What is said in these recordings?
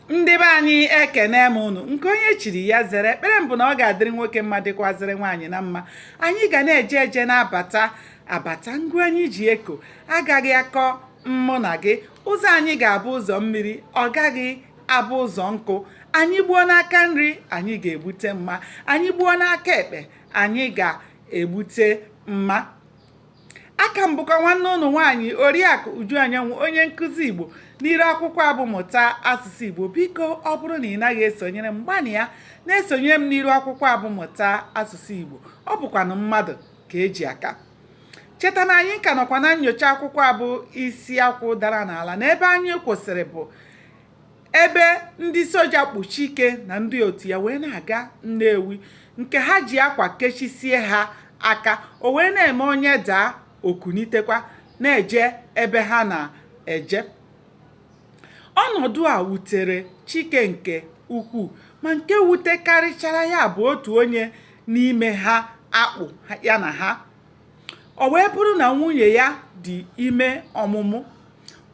Ndị be anyị ekene m unu nke onye chiri ya zere. Ekpere mbụ na ọ ga-adịrị nwoke mma dịkwazịrị nwaanyị na mma. Anyị ga na-eje eje na-abata ngụ anyị ji eko agaghị akọ mmụ na gị. Ụzọ anyị ga-abụ ụzọ mmiri, ọ gaghị abụ ụzọ nkụ. Anyị gbuo n'aka nri, anyị ga-egbute mma. Anyị gbuo n'aka ekpe, anyị ga-egbute mma. Aka mbụkọ nwanne ụnụ nwaanyị Oriakụ Uju Anyanwụ, onye nkụzi Igbo n'iru akwụkwọ abụmụta asụsụ Igbo. Biko ọ bụrụ na ị naghị esonyere m, gbanịa na-esonye m n'iru akwụkwọ abụmụta asụsụ Igbo. Ọ bụkwanụ mmadụ ka eji aka. Cheta na anyị ka nọkwa na nnyocha akwụkwọ abụ isi akwụ dara n'ala, na ebe anyị kwụsịrị bụ ebe ndị soja kpuchi ike na ndị otu ya wee na-aga Nnewi, nke ha ji akwa kechisie ha aka. O wee na-eme onye daa okunitekwa na-eje ebe ha na-eje. Ọnọdụ a wutere Chike nke ukwuu, ma nke wutekarịchara ya bụ otu onye n'ime ha akpụ ya na ha. O wee bụrụ na nwunye ya dị ime ọmụmụ.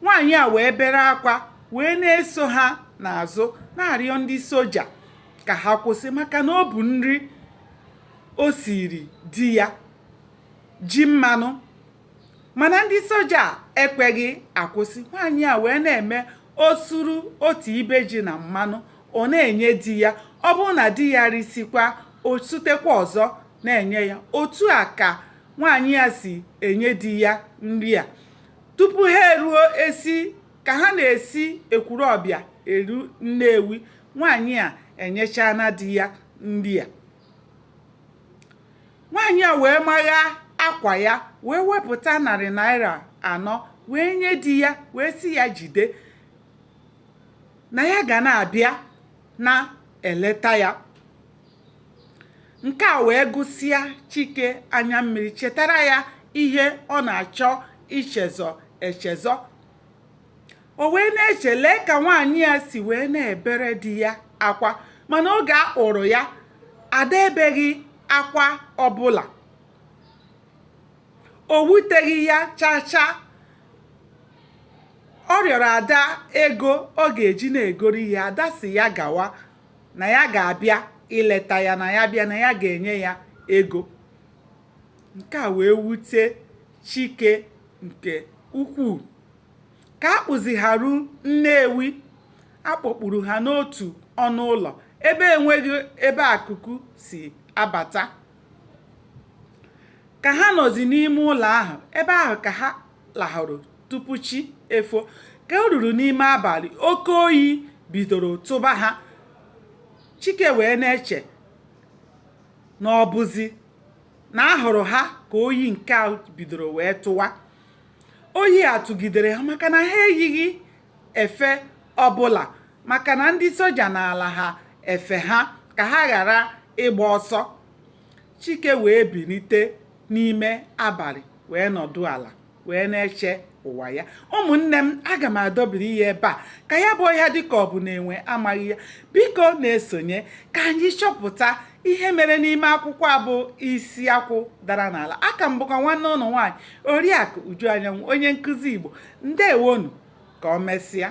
Nwaanyị a wee bere akwa wee na-eso ha n'azụ na-arịọ ndị soja ka ha kwụsị, maka na ọ bụ nri o siri di ya, ji mmanụ. Mana ndị soja ekweghị akwụsị. Nwaanyị a wee na-eme o suru otu ibe ji na mmanụ, ọ na-enye di ya. Ọ bụrụ na di ya risikwa, o sutekwa ọzọ na-enye ya. Otu a ka nwaanyị ya si enye di ya nri a. Tupu ha eruo ka ha na-esi Ekwurọbịa eru Nnewi, nwaanyị a enyechana di ya nri a. Nwaanyị a wee magha akwa ya wee wepụta Naira 4 wee nye di ya, wee sị ya jide na ya ga na-abịa na-eleta ya. Nke a wee gụsịa Chike anya mmiri, chetara ya ihe ọ na-achọ ichezọ echezọ. O wee na-echele ka nwaanyị ya si wee na-ebere di ya akwa, mana oge a kpụrụ ya, Ada ebeghị akwa ọbụla. O wuteghị ya chacha. Ọ rịọrọ Ada ego ọ ga-eji na-egoro ihe. Ada si ya gawa, na ya ga-abịa ileta ya, na ya bịa na ya ga-enye ya ego. Nke a wee wute Chike nke ukwuu. Ka akpụzigharu Nnewi, akpọkpuru ha n'otu ọnụ ụlọ ebe enweghị ebe akuku si abata. Ka ha nọzi n'ime ụlọ ahụ, ebe ahụ ka ha lahụrụ tupu chi efo. Ka o ruru n'ime abalị, oke oyi bidoro tụba ha. Chike wee na-eche na ọ bụzi na ahụrụ ha ka oyi nke a bidoro wee tụwa. Oyi a tụgidere ha maka na ha eyighị efe ọbụla, maka na ndị soja n'ala ha efe ha ka ha ghara ịgba ọsọ. Chike wee bilite n'ime abalị wee nọdụ ala wee na-eche ụwa ya. Ụmụnne m, aga m adọbiri ya ebe a ka ya bụ ya dịka ọ bụ na enwe amaghị ya. Biko na-esonye ka anyị chọpụta ihe mere n'ime akwụkwọ abụ isi akwụ dara n'ala. Aka m bụkwa nwanne ụnụ nwaanyị Oriakụ Uju Anyanwụ, onye nkụzi Igbo. Ndewonu, ka o mesịa.